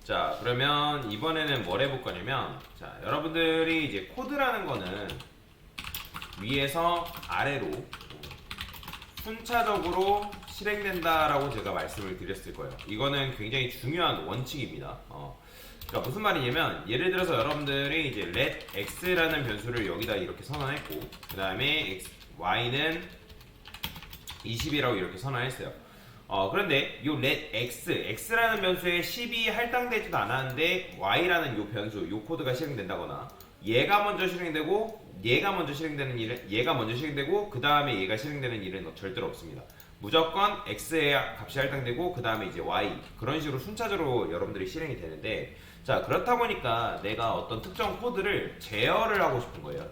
자, 그러면 이번에는 뭘 해볼 거냐면, 자, 여러분들이 이제 코드라는 거는 위에서 아래로 순차적으로 실행된다라고 제가 말씀을 드렸을 거예요. 이거는 굉장히 중요한 원칙입니다. 그러니까 무슨 말이냐면, 예를 들어서 여러분들이 이제 let x라는 변수를 여기다 이렇게 선언했고, 그 다음에 y는 20이라고 이렇게 선언했어요. 그런데 요 let x라는 변수에 10이 할당되지도 않았는데 y라는 요 변수, 요 코드가 실행된다거나 얘가 먼저 실행되고 얘가 먼저 실행되고 그 다음에 얘가 실행되는 일은 절대로 없습니다. 무조건 x의 값이 할당되고 그 다음에 이제 y 그런 식으로 순차적으로 여러분들이 실행이 되는데, 자, 그렇다 보니까 내가 어떤 특정 코드를 제어를 하고 싶은 거예요.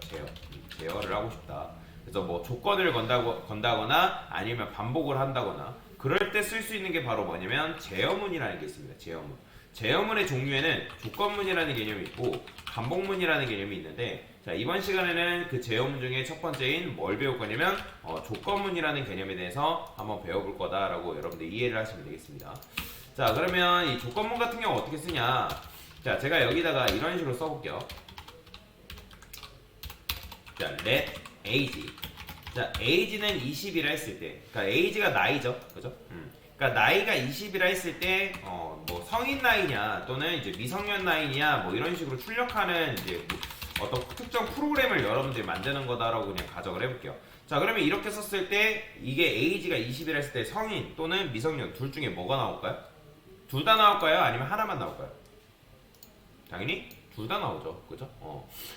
제어를 하고 싶다. 그래서 뭐 조건을 건다거나 아니면 반복을 한다거나 그럴 때 쓸 수 있는 게 바로 뭐냐면 제어문이라는 게 있습니다. 제어문의 종류에는 조건문이라는 개념이 있고 반복문이라는 개념이 있는데, 자, 이번 시간에는 그 제어문 중에 첫 번째인 뭘 배울 거냐면 조건문이라는 개념에 대해서 한번 배워볼 거다라고 여러분들 이해를 하시면 되겠습니다. 자, 그러면 이 조건문 같은 경우 어떻게 쓰냐? 자, 제가 여기다가 이런 식으로 써볼게요. 자, let age. 자, age는 20이라 했을 때, 그러니까 age가 나이죠, 그죠? 그러니까 나이가 20이라 했을 때, 뭐 성인 나이냐 또는 이제 미성년 나이냐 뭐 이런 식으로 출력하는 이제 어떤 특정 프로그램을 여러분들이 만드는 거다라고 그냥 가정을 해볼게요. 자, 그러면 이렇게 썼을 때 이게 age가 20이라 했을 때 성인 또는 미성년 둘 중에 뭐가 나올까요? 둘 다 나올까요? 아니면 하나만 나올까요? 당연히 둘 다 나오죠. 그죠?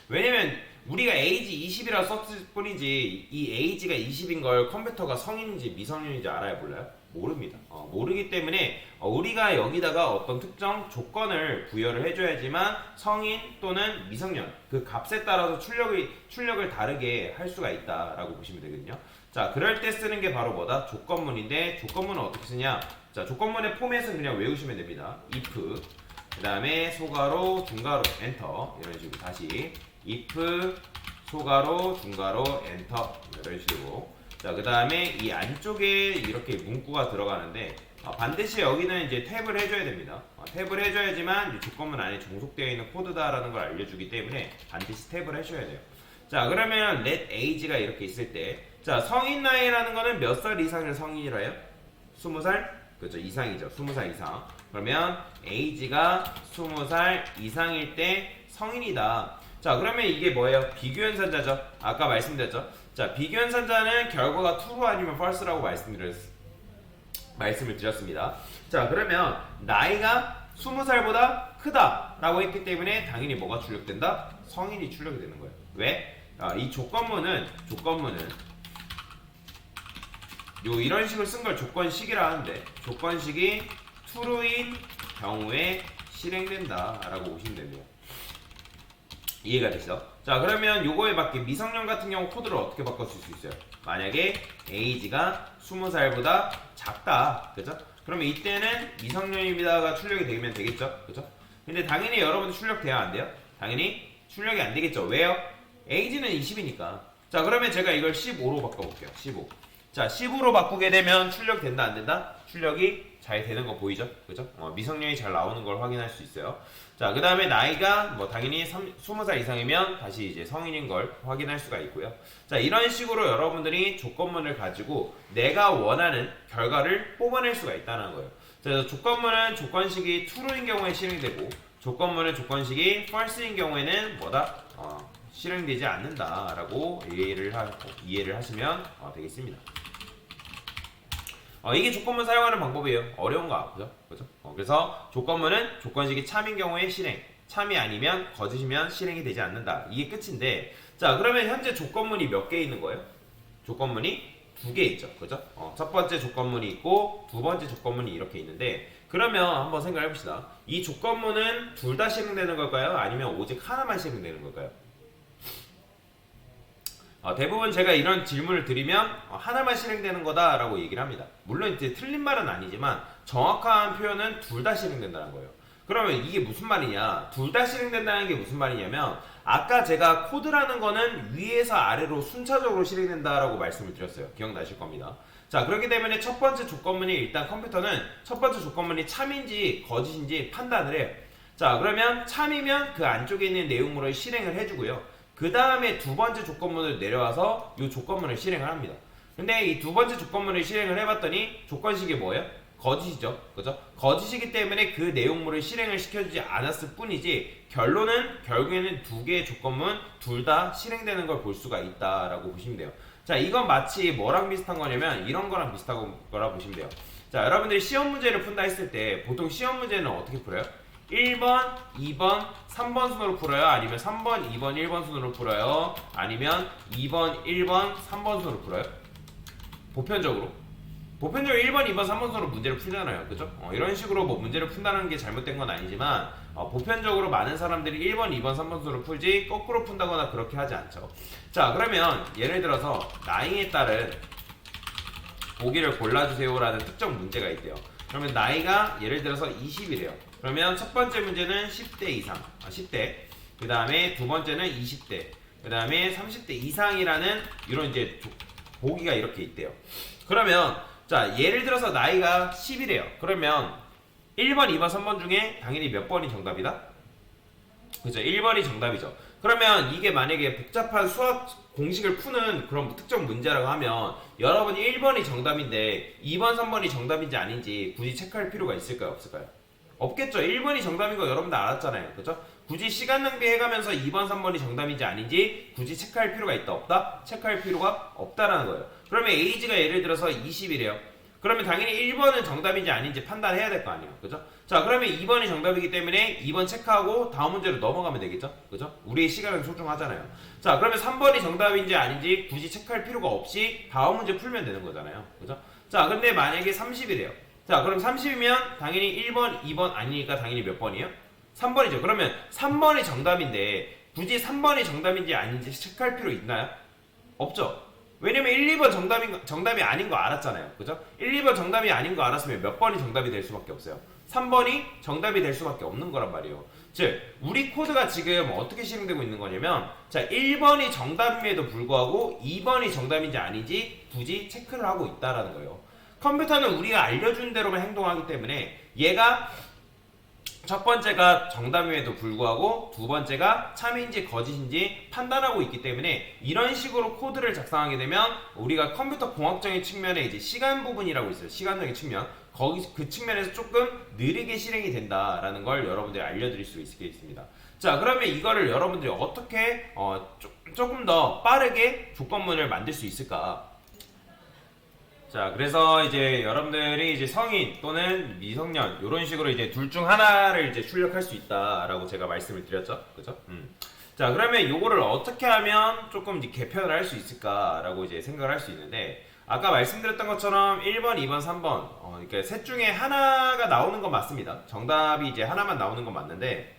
왜냐면 우리가 age 20이라고 썼을 뿐이지 이 age가 20인 걸 컴퓨터가 성인인지 미성년인지 알아야 몰라요? 모릅니다. 모르기 때문에 우리가 여기다가 어떤 특정 조건을 부여를 해줘야지만 성인 또는 미성년 그 값에 따라서 출력을 다르게 할 수가 있다라고 보시면 되거든요. 자, 그럴 때 쓰는 게 바로 뭐다? 조건문인데, 조건문은 어떻게 쓰냐? 자, 조건문의 포맷은 그냥 외우시면 됩니다. if 그 다음에 소가로 중가로 엔터 이런 식으로 다시 if 소가로 중가로 엔터 이런 식으로. 자, 그 다음에 이 안쪽에 이렇게 문구가 들어가는데 반드시 여기는 이제 탭을 해줘야 됩니다. 탭을 해줘야지만 조건문 안에 종속되어 있는 코드다라는 걸 알려주기 때문에 반드시 탭을 해줘야 돼요. 자, 그러면 let age가 이렇게 있을 때, 자, 성인 나이라는 거는 몇 살 이상을 성인이라 해요? 20살? 그렇죠, 이상이죠. 20살 이상. 그러면 age가 20살 이상일 때 성인이다. 자, 그러면 이게 뭐예요? 비교연산자죠. 아까 말씀드렸죠. 자, 비교연산자는 결과가 true로 아니면 false라고 말씀을 드렸습니다. 자, 그러면 나이가 20살보다 크다 라고 했기 때문에 당연히 뭐가 출력된다? 성인이 출력이 되는 거예요. 왜? 이 조건문은 이런 식으로 쓴 걸 조건식이라 하는데, 조건식이 true인 경우에 실행된다 라고 보시면 됩니다. 이해가 되시죠? 자, 그러면 요거에 맞게 미성년 같은 경우 코드를 어떻게 바꿔줄 수 있어요? 만약에 age가 20살보다 작다, 그죠? 그러면 이때는 미성년입니다가 출력이 되면 되겠죠? 그죠? 근데 당연히 여러분들 출력돼야 안 돼요? 당연히 출력이 안 되겠죠? 왜요? age는 20이니까. 자, 그러면 제가 이걸 15로 바꿔볼게요. 15. 자, 15로 바꾸게 되면 출력된다 안 된다? 출력이 잘 되는 거 보이죠? 그죠? 미성년이 잘 나오는 걸 확인할 수 있어요. 자, 그 다음에 나이가 뭐 당연히 20살 이상이면 다시 이제 성인인 걸 확인할 수가 있고요. 자, 이런 식으로 여러분들이 조건문을 가지고 내가 원하는 결과를 뽑아낼 수가 있다는 거예요. 그래서 조건문은 조건식이 true인 경우에 실행되고, 조건문은 조건식이 false인 경우에는 뭐다? 실행되지 않는다라고 이해를 하시면 되겠습니다. 이게 조건문 사용하는 방법이에요. 어려운가? 그죠? 그래서 조건문은 조건식이 참인 경우에 실행, 참이 아니면 거짓이면 실행이 되지 않는다. 이게 끝인데, 자, 그러면 현재 조건문이 몇 개 있는 거예요? 조건문이 2개 있죠. 그죠? 첫 번째 조건문이 있고 두 번째 조건문이 이렇게 있는데, 그러면 한번 생각해 봅시다. 이 조건문은 둘 다 실행되는 걸까요? 아니면 오직 하나만 실행되는 걸까요? 대부분 제가 이런 질문을 드리면 하나만 실행되는 거다라고 얘기를 합니다. 물론 이제 틀린 말은 아니지만 정확한 표현은 둘 다 실행된다는 거예요. 그러면 이게 무슨 말이냐? 둘 다 실행된다는 게 무슨 말이냐면, 아까 제가 코드라는 거는 위에서 아래로 순차적으로 실행된다라고 말씀을 드렸어요. 기억나실 겁니다. 자, 그렇기 때문에 첫 번째 조건문이 일단 컴퓨터는 첫 번째 조건문이 참인지 거짓인지 판단을 해요. 자, 그러면 참이면 그 안쪽에 있는 내용물을 실행을 해주고요. 그 다음에 두 번째 조건문을 내려와서 이 조건문을 실행을 합니다. 근데 이 두 번째 조건문을 실행을 해봤더니 조건식이 뭐예요? 거짓이죠. 그죠? 거짓이기 때문에 그 내용물을 실행을 시켜주지 않았을 뿐이지 결론은 결국에는 두 개의 조건문 둘 다 실행되는 걸 볼 수가 있다라고 보시면 돼요. 자, 이건 마치 뭐랑 비슷한 거냐면 이런 거랑 비슷한 거라 보시면 돼요. 자, 여러분들이 시험 문제를 푼다 했을 때 보통 시험 문제는 어떻게 풀어요? 1번, 2번, 3번 순으로 풀어요? 아니면 3번, 2번, 1번 순으로 풀어요? 아니면 2번, 1번, 3번 순으로 풀어요? 보편적으로 1번, 2번, 3번 순으로 문제를 풀잖아요. 그죠? 이런 식으로 뭐 문제를 푼다는 게 잘못된 건 아니지만 보편적으로 많은 사람들이 1번, 2번, 3번 순으로 풀지 거꾸로 푼다거나 그렇게 하지 않죠. 자, 그러면 예를 들어서 나이에 따른 보기를 골라주세요라는 특정 문제가 있대요. 그러면 나이가 예를 들어서 20이래요. 그러면 첫 번째 문제는 10대 이상, 10대. 그 다음에 두 번째는 20대. 그 다음에 30대 이상이라는 이런 이제 보기가 이렇게 있대요. 그러면 자, 예를 들어서 나이가 10이래요. 그러면 1번, 2번, 3번 중에 당연히 몇 번이 정답이다? 그죠? 1번이 정답이죠. 그러면 이게 만약에 복잡한 수학 공식을 푸는 그런 특정 문제라고 하면 여러분이 1번이 정답인데 2번, 3번이 정답인지 아닌지 굳이 체크할 필요가 있을까요? 없을까요? 없겠죠. 1번이 정답인 거 여러분들 알았잖아요. 그죠? 굳이 시간 낭비해가면서 2번, 3번이 정답인지 아닌지 굳이 체크할 필요가 있다? 없다? 체크할 필요가 없다라는 거예요. 그러면 에이지가 예를 들어서 20이래요. 그러면 당연히 1번은 정답인지 아닌지 판단해야 될 거 아니에요. 그죠? 자, 그러면 2번이 정답이기 때문에 2번 체크하고 다음 문제로 넘어가면 되겠죠? 그죠? 우리의 시간은 소중하잖아요. 자, 그러면 3번이 정답인지 아닌지 굳이 체크할 필요가 없이 다음 문제 풀면 되는 거잖아요. 그죠? 자, 근데 만약에 30이래요. 자, 그럼 30이면 당연히 1번, 2번 아니니까 당연히 몇 번이에요? 3번이죠. 그러면 3번이 정답인데 굳이 3번이 정답인지 아닌지 체크할 필요 있나요? 없죠. 왜냐면 1, 2번 정답이 아닌 거 알았잖아요. 그죠? 1, 2번 정답이 아닌 거 알았으면 몇 번이 정답이 될 수밖에 없어요. 3번이 정답이 될 수밖에 없는 거란 말이에요. 즉, 우리 코드가 지금 어떻게 실행되고 있는 거냐면 자, 1번이 정답임에도 불구하고 2번이 정답인지 아닌지 굳이 체크를 하고 있다라는 거예요. 컴퓨터는 우리가 알려준 대로만 행동하기 때문에 얘가 첫 번째가 정답임에도 불구하고 두 번째가 참인지 거짓인지 판단하고 있기 때문에 이런 식으로 코드를 작성하게 되면 우리가 컴퓨터 공학적인 측면에 이제 시간 부분이라고 있어요. 시간적인 측면. 거기 그 측면에서 조금 느리게 실행이 된다라는 걸 여러분들이 알려드릴 수 있겠습니다. 자, 그러면 이거를 여러분들이 어떻게 조금 더 빠르게 조건문을 만들 수 있을까? 자, 그래서 이제 여러분들이 이제 성인 또는 미성년 이런 식으로 이제 둘 중 하나를 이제 출력할 수 있다라고 제가 말씀을 드렸죠, 그죠? 자, 그러면 요거를 어떻게 하면 조금 이제 개편을 할 수 있을까라고 이제 생각을 할 수 있는데 아까 말씀드렸던 것처럼 1번, 2번, 3번 그러니까 셋 중에 하나가 나오는 건 맞습니다. 정답이 이제 하나만 나오는 건 맞는데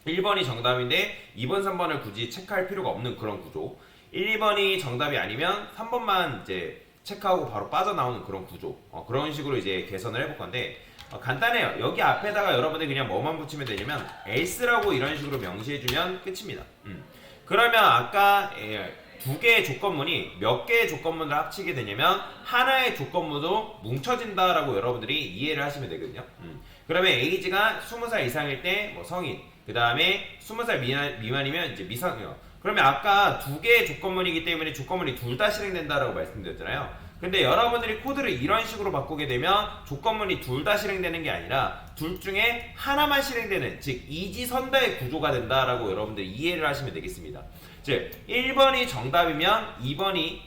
1번이 정답인데 2번, 3번을 굳이 체크할 필요가 없는 그런 구조. 1, 2번이 정답이 아니면 3번만 이제 체크하고 바로 빠져나오는 그런 구조. 그런 식으로 이제 개선을 해볼 건데 간단해요. 여기 앞에다가 여러분들이 그냥 뭐만 붙이면 되냐면 else라고 이런 식으로 명시해주면 끝입니다. 그러면 아까 두 개의 조건문이 몇 개의 조건문을 합치게 되냐면 하나의 조건문도 뭉쳐진다라고 여러분들이 이해를 하시면 되거든요. 그러면 에이지가 20살 이상일 때 뭐 성인, 그 다음에 20살 미만이면 이제 미성년. 그러면 아까 두 개의 조건문이기 때문에 조건문이 둘 다 실행된다라고 말씀드렸잖아요. 근데 여러분들이 코드를 이런 식으로 바꾸게 되면 조건문이 둘 다 실행되는 게 아니라 둘 중에 하나만 실행되는, 즉 이지선다의 구조가 된다라고 여러분들이 이해를 하시면 되겠습니다. 즉 1번이 정답이면 2번이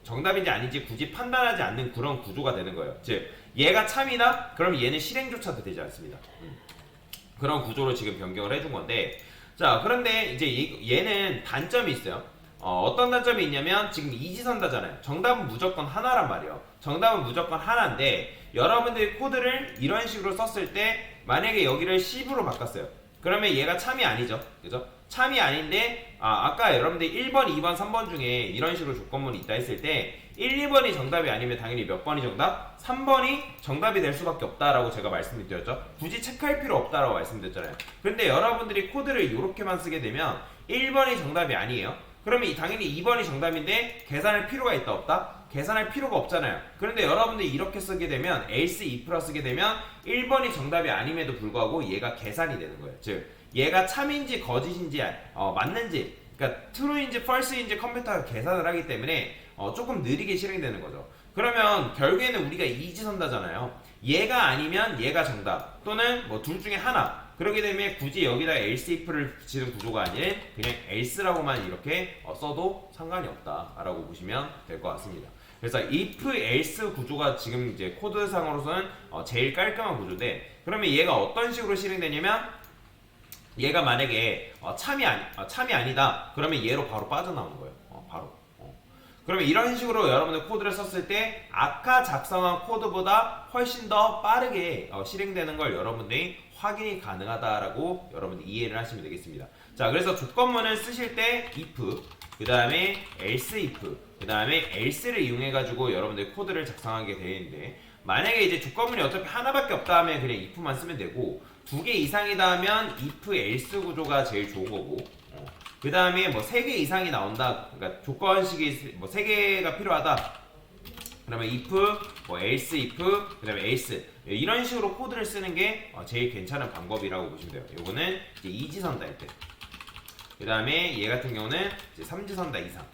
정답인지 아닌지 굳이 판단하지 않는 그런 구조가 되는 거예요. 즉 얘가 참이다? 그럼 얘는 실행조차도 되지 않습니다. 그런 구조로 지금 변경을 해준 건데, 자, 그런데 이제 얘는 단점이 있어요. 어떤 단점이 있냐면 지금 이지선다잖아요. 정답은 무조건 하나란 말이에요. 정답은 무조건 하나인데 여러분들이 코드를 이런 식으로 썼을 때 만약에 여기를 10으로 바꿨어요. 그러면 얘가 참이 아니죠. 그죠? 참이 아닌데 아까 여러분들이 1번, 2번, 3번 중에 이런 식으로 조건문이 있다 했을 때 1, 2번이 정답이 아니면 당연히 몇 번이 정답? 3번이 정답이 될 수밖에 없다라고 제가 말씀을 드렸죠. 굳이 체크할 필요 없다라고 말씀드렸잖아요. 근데 여러분들이 코드를 이렇게만 쓰게 되면 1번이 정답이 아니에요. 그러면 당연히 2번이 정답인데 계산할 필요가 있다 없다? 계산할 필요가 없잖아요. 그런데 여러분들이 이렇게 쓰게 되면 else if라 쓰게 되면 1번이 정답이 아님에도 불구하고 얘가 계산이 되는 거예요. 즉 얘가 참인지 거짓인지 맞는지, 그러니까 true인지 false인지 컴퓨터가 계산을 하기 때문에 조금 느리게 실행되는 거죠. 그러면 결국에는 우리가 이지선다잖아요. 얘가 아니면 얘가 정답 또는 뭐 둘 중에 하나. 그렇기 때문에 굳이 여기다 else if를 붙이는 구조가 아닌 그냥 else라고만 이렇게 써도 상관이 없다라고 보시면 될 것 같습니다. 그래서 if else 구조가 지금 이제 코드상으로서는 제일 깔끔한 구조인데, 그러면 얘가 어떤 식으로 실행되냐면 얘가 만약에 참이 아니다 그러면 얘로 바로 빠져나오는 거예요. 바로. 그러면 이런 식으로 여러분들 코드를 썼을 때 아까 작성한 코드보다 훨씬 더 빠르게 실행되는 걸 여러분들이 확인이 가능하다라고 여러분들 이해를 하시면 되겠습니다. 자, 그래서 조건문을 쓰실 때 if, 그 다음에 else if, 그 다음에 else를 이용해 가지고 여러분들 코드를 작성하게 되는데, 만약에 이제 조건문이 어차피 하나밖에 없다 하면 그냥 if만 쓰면 되고, 두 개 이상이다 하면 if else 구조가 제일 좋은 거고, 그 다음에 뭐 3개 이상이 나온다, 그러니까 조건식이 뭐 3개가 필요하다 그러면 if, 뭐 else if, 그 다음에 else 이런 식으로 코드를 쓰는 게 제일 괜찮은 방법이라고 보시면 돼요. 요거는 이제 이지선다 할 때. 그 다음에 얘 같은 경우는 이제 삼지선다 이상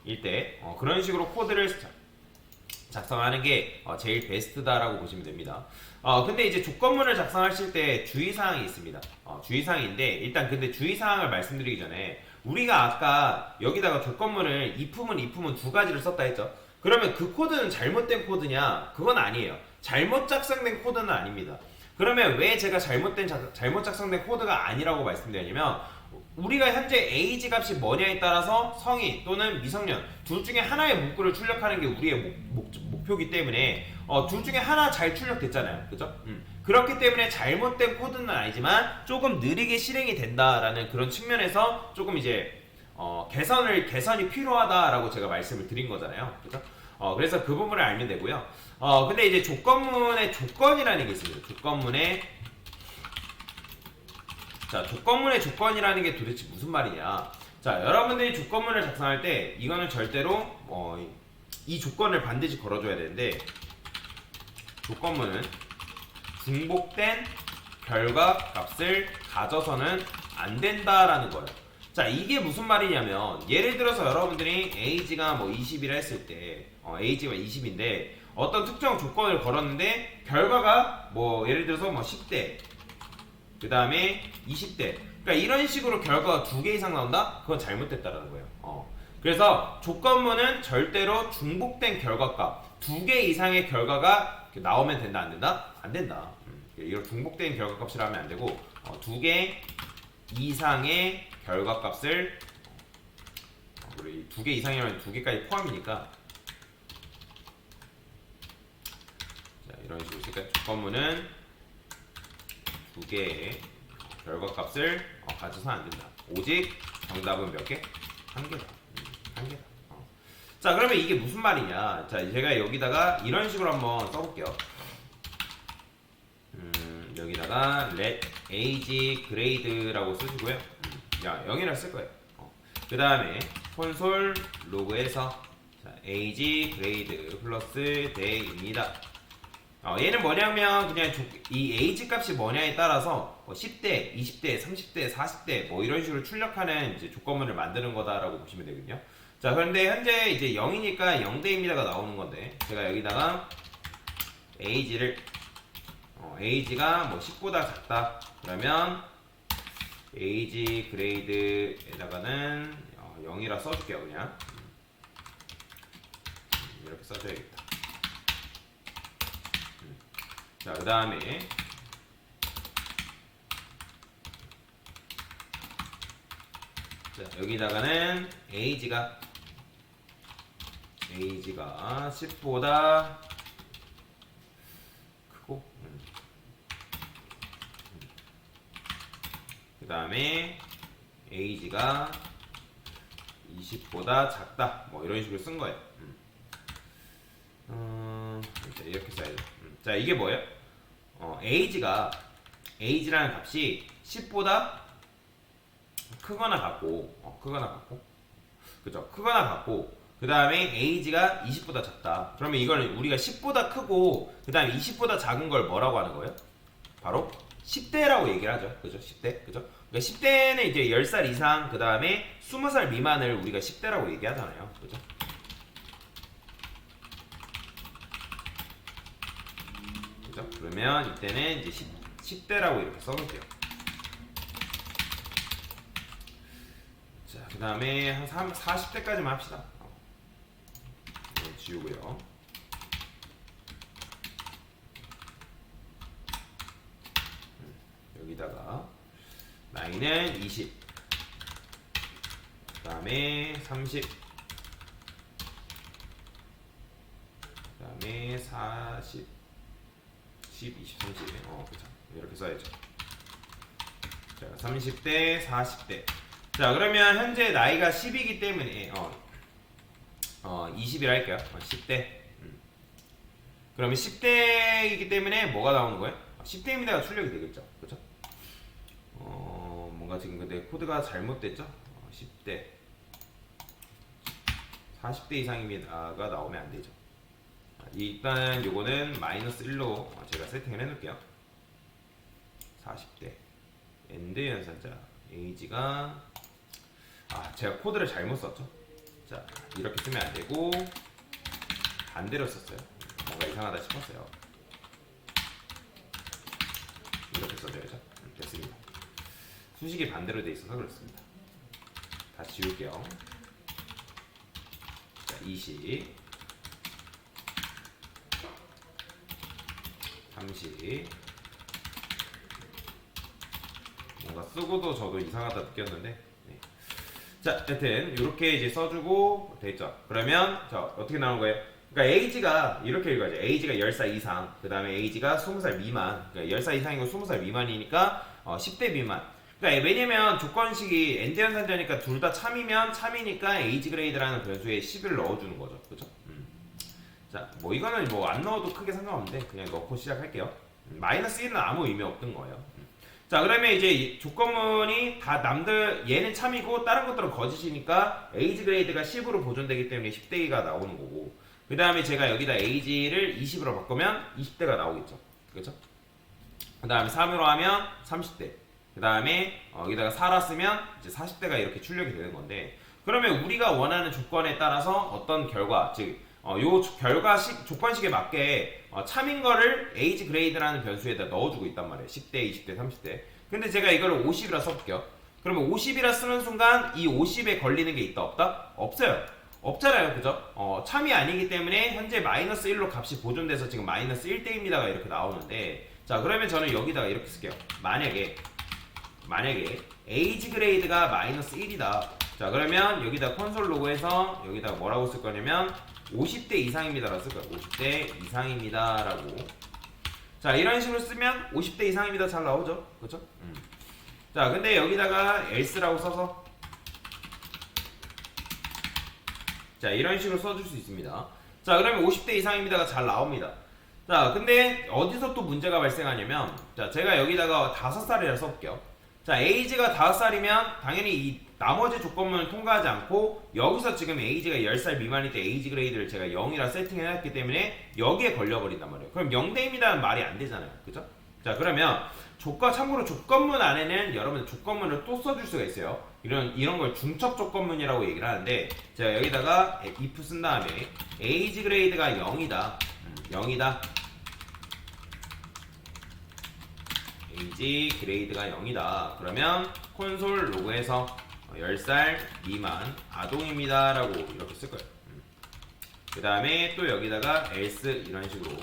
일 때 그런 식으로 코드를 작성하는 게 제일 베스트다라고 보시면 됩니다. 근데 이제 조건문을 작성하실 때 주의사항이 있습니다. 주의사항인데, 일단 근데 주의사항을 말씀드리기 전에 우리가 아까 여기다가 조건문을 if문 두 가지를 썼다 했죠. 그러면 그 코드는 잘못된 코드냐? 그건 아니에요. 잘못 작성된 코드는 아닙니다. 그러면 왜 제가 잘못 작성된 코드가 아니라고 말씀드리냐면, 우리가 현재 age 값이 뭐냐에 따라서 성인 또는 미성년 둘 중에 하나의 문구를 출력하는 게 우리의 목표이기 때문에 둘 중에 하나 잘 출력됐잖아요. 그죠? 그렇기 때문에 잘못된 코드는 아니지만 조금 느리게 실행이 된다라는 그런 측면에서 조금 이제 개선이 필요하다라고 제가 말씀을 드린 거잖아요. 그죠? 그래서 그 부분을 알면 되고요. 근데 이제 조건문의 조건이라는 게 있습니다. 조건문의 조건이라는 게 도대체 무슨 말이냐? 자, 여러분들이 조건문을 작성할 때 이거는 절대로 이 조건을 반드시 걸어줘야 되는데, 조건문은 중복된 결과 값을 가져서는 안 된다라는 거예요. 자, 이게 무슨 말이냐면, 예를 들어서 여러분들이 age가 뭐 20이라 했을 때 age가 20인데 어떤 특정 조건을 걸었는데 결과가 뭐 예를 들어서 뭐 10대 그 다음에 20대, 그러니까 이런 식으로 결과가 2개 이상 나온다? 그건 잘못됐다라는 거예요. 그래서 조건문은 절대로 중복된 결과값 2개 이상의 결과가 나오면 된다 안 된다? 안 된다. 이런 중복된 결과값이라 하면 안 되고 2개 이상의 결과값을 우리 2개 이상이라면 2개까지 포함이니까, 자, 이런 식으로 쓸까요? 조건문은 2개의 결과값을 가져서 안 된다. 오직 정답은 몇 개? 1개다. 1개다. 자, 그러면 이게 무슨 말이냐? 자, 제가 여기다가 이런 식으로 한번 써볼게요. 여기다가 let age grade라고 쓰시고요. 야, 0이라 쓸 거예요. 그 다음에 콘솔 로그에서 age grade 플러스 day입니다. 얘는 뭐냐면 그냥 이 age 값이 뭐냐에 따라서 10대, 20대, 30대, 40대 뭐 이런 식으로 출력하는 이제 조건문을 만드는 거다라고 보시면 되거든요. 자, 그런데 현재 이제 0이니까 0대입니다가 나오는 건데, 제가 여기다가 age가 뭐 10보다 작다 그러면 age grade에다가는 0이라 써줄게요. 그냥 이렇게 써줘야겠다. 자, 그 다음에 자, 여기다가는 age가 10보다 크고, 그 다음에 age가 20보다 작다 뭐 이런 식으로 쓴 거예요. 이렇게 써야죠. 자, 이게 뭐예요? age라는 값이 10보다 크거나 같고, 그죠? 크거나 같고, 그 다음에 age가 20보다 작다. 그러면 이걸 우리가 10보다 크고 그 다음에 20보다 작은 걸 뭐라고 하는 거예요? 바로 10대라고 얘기를 하죠. 그죠? 10대. 그죠? 그러니까 10대는 이제 10살 이상 그 다음에 20살 미만을 우리가 10대라고 얘기하잖아요. 그죠? 그죠? 그러면 이때는 이제 10대라고 이렇게 써놓을게요. 자, 그 다음에 한 40대까지만 합시다. 네, 지우고요. 여기다가 나이는 20, 그 다음에 30, 그 다음에 40, 10, 20, 30. 그쵸. 이렇게 써야죠. 자, 30대, 40대. 자, 그러면 현재 나이가 10이기 때문에 20이라 할게요. 10대. 그러면 10대이기 때문에 뭐가 나오는 거예요? 10대입니다가 출력이 되겠죠. 그렇죠? 뭔가 지금 근데 코드가 잘못됐죠? 10대. 40대 이상입니다가 나오면 안 되죠. 일단 요거는 마이너스 1로 제가 세팅을 해 놓을게요. 40대. 엔드 연산자. 에이지가 제가 코드를 잘못 썼죠. 자, 이렇게 쓰면 안 되고 반대로 썼어요. 뭔가 이상하다 싶었어요. 이렇게 써줘야죠. 됐습니다. 수식이 반대로 돼 있어서 그렇습니다. 다시 지울게요. 자, 20, 30. 뭔가 쓰고도 저도 이상하다 느꼈는데. 네. 자, 여튼 이렇게 이제 써주고 됐죠. 그러면 자, 어떻게 나오는 거예요? 그러니까 age가 이렇게 읽어야죠. age가 10살 이상, 그 다음에 age가 20살 미만. 그러니까 10살 이상이고 20살 미만이니까 10대 미만. 그러니까 왜냐면 조건식이 엔드 연산자니까 둘 다 참이면 참이니까 age grade라는 변수에 10을 넣어주는 거죠. 그죠? 자, 뭐 이거는 뭐 안 넣어도 크게 상관없는데 그냥 넣고 시작할게요. 마이너스 1은 아무 의미 없던 거예요. 자, 그러면 이제 조건문이 다 남들 얘는 참이고 다른 것들은 거짓이니까 age grade가 10으로 보존되기 때문에 10대가 나오는 거고, 그 다음에 제가 여기다 age를 20으로 바꾸면 20대가 나오겠죠. 그렇죠? 그 다음에 3으로 하면 30대. 그 다음에 여기다가 4라 쓰면 이제 40대가 이렇게 출력이 되는 건데, 그러면 우리가 원하는 조건에 따라서 어떤 결과, 즉 요 결과식 조건식에 맞게 참인 거를 age grade라는 변수에다 넣어주고 있단 말이에요. 10대, 20대, 30대. 근데 제가 이거를 50이라 써볼게요. 그러면 50이라 쓰는 순간 이 50에 걸리는 게 있다 없다? 없어요. 없잖아요. 그죠? 참이 아니기 때문에 현재 마이너스 1로 값이 보존돼서 지금 마이너스 1대입니다가 이렇게 나오는데, 자, 그러면 저는 여기다가 이렇게 쓸게요. 만약에 age grade가 마이너스 1이다. 자, 그러면 여기다 콘솔 로그에서 여기다가 뭐라고 쓸 거냐면 50대 이상입니다라고 쓸 거예요. 50대 이상입니다라고. 자, 이런 식으로 쓰면 50대 이상입니다 잘 나오죠. 그렇죠? 자, 근데 여기다가 else라고 써서 자, 이런 식으로 써줄 수 있습니다. 자, 그러면 50대 이상입니다가 잘 나옵니다. 자, 근데 어디서 또 문제가 발생하냐면, 자, 제가 여기다가 5살이라 써볼게요. 자, age가 5살이면 당연히 이 나머지 조건문을 통과하지 않고 여기서 지금 age가 10살 미만일 때 age grade를 제가 0이라 세팅해놨기 때문에 여기에 걸려버린단 말이에요. 그럼 0대입니다는 말이 안 되잖아요. 그죠? 자, 그러면 참고로 조건문 안에는 여러분 조건문을 또 써줄 수가 있어요. 이런 걸 중첩 조건문이라고 얘기를 하는데, 제가 여기다가 if 쓴 다음에 age grade가 0이다. 0이다. age grade가 0이다. 그러면 콘솔 로그에서 10살 미만 아동입니다 라고 이렇게 쓸 거예요. 그 다음에 또 여기다가 else 이런 식으로.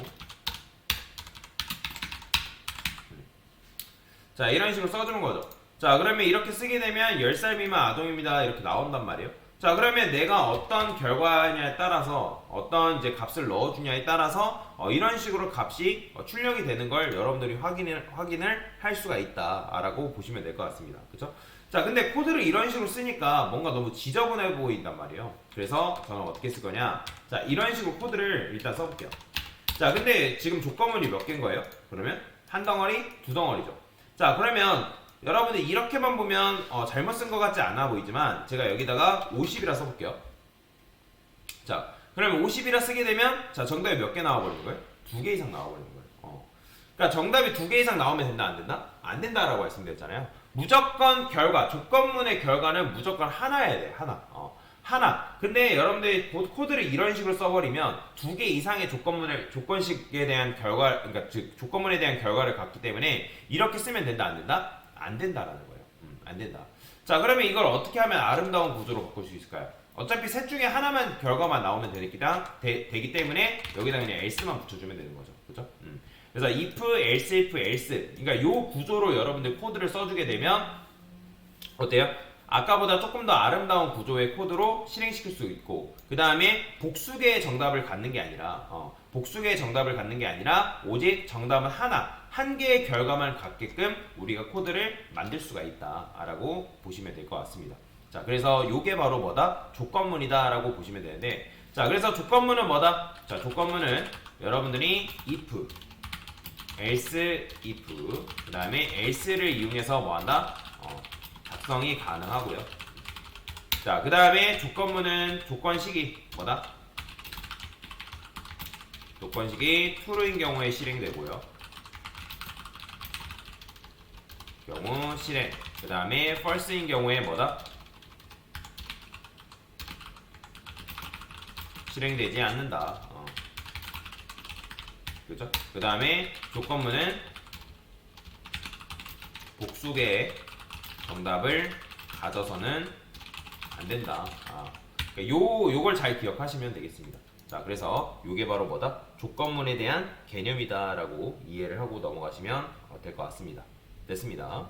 자, 이런 식으로 써주는 거죠. 자, 그러면 이렇게 쓰게 되면 10살 미만 아동입니다 이렇게 나온단 말이에요. 자, 그러면 내가 어떤 결과냐에 따라서 어떤 이제 값을 넣어주냐에 따라서 이런 식으로 값이 출력이 되는 걸 여러분들이 확인을 할 수가 있다라고 보시면 될 것 같습니다. 그렇죠? 자, 근데 코드를 이런 식으로 쓰니까 뭔가 너무 지저분해 보인단 말이에요. 그래서 저는 어떻게 쓸 거냐? 자, 이런 식으로 코드를 일단 써볼게요. 자, 근데 지금 조건문이 몇 개인 거예요? 그러면 한 덩어리, 두 덩어리죠. 자, 그러면 여러분들 이렇게만 보면 잘못 쓴 것 같지 않아 보이지만 제가 여기다가 50이라 써볼게요. 자, 그러면 50이라 쓰게 되면 자 정답이 몇 개 나와버리는 거예요? 2개 이상 나와버리는 거예요. 그러니까 정답이 2개 이상 나오면 된다 안 된다? 안 된다라고 말씀드렸잖아요. 무조건 결과, 조건문의 결과는 무조건 하나여야 돼. 하나. 하나. 근데 여러분들이 코드를 이런 식으로 써버리면 2개 이상의 조건식에 대한 결과, 그러니까 즉 조건문에 대한 결과를 갖기 때문에 이렇게 쓰면 된다 안 된다? 안 된다라는 거예요. 안 된다. 자, 그러면 이걸 어떻게 하면 아름다운 구조로 바꿀 수 있을까요? 어차피 셋 중에 하나만 결과만 나오면 되기 때문에 여기다 그냥 else만 붙여주면 되는 거죠. 그죠? 그래서 if, else, if, else. 그러니까 요 구조로 여러분들 코드를 써주게 되면 어때요? 아까보다 조금 더 아름다운 구조의 코드로 실행시킬 수 있고, 그 다음에 복수개의 정답을 갖는 게 아니라, 복수개의 정답을 갖는 게 아니라 오직 정답은 한 개의 결과만 갖게끔 우리가 코드를 만들 수가 있다라고 보시면 될 것 같습니다. 자, 그래서 요게 바로 뭐다? 조건문이다라고 보시면 되는데, 자, 그래서 조건문은 뭐다? 자, 조건문은 여러분들이 if, else, if, 그 다음에 else를 이용해서 뭐한다? 작성이 가능하고요. 자, 그 다음에 조건문은 조건식이 뭐다? 조건식이 true인 경우에 실행되고요. 경우 실행. 그 다음에 false인 경우에 뭐다? 실행되지 않는다. 그죠? 그 다음에 조건문은 복수개의 정답을 가져서는 안 된다. 그러니까 요걸 잘 기억하시면 되겠습니다. 자, 그래서 요게 바로 뭐다? 조건문에 대한 개념이다라고 이해를 하고 넘어가시면 될 것 같습니다. 됐습니다.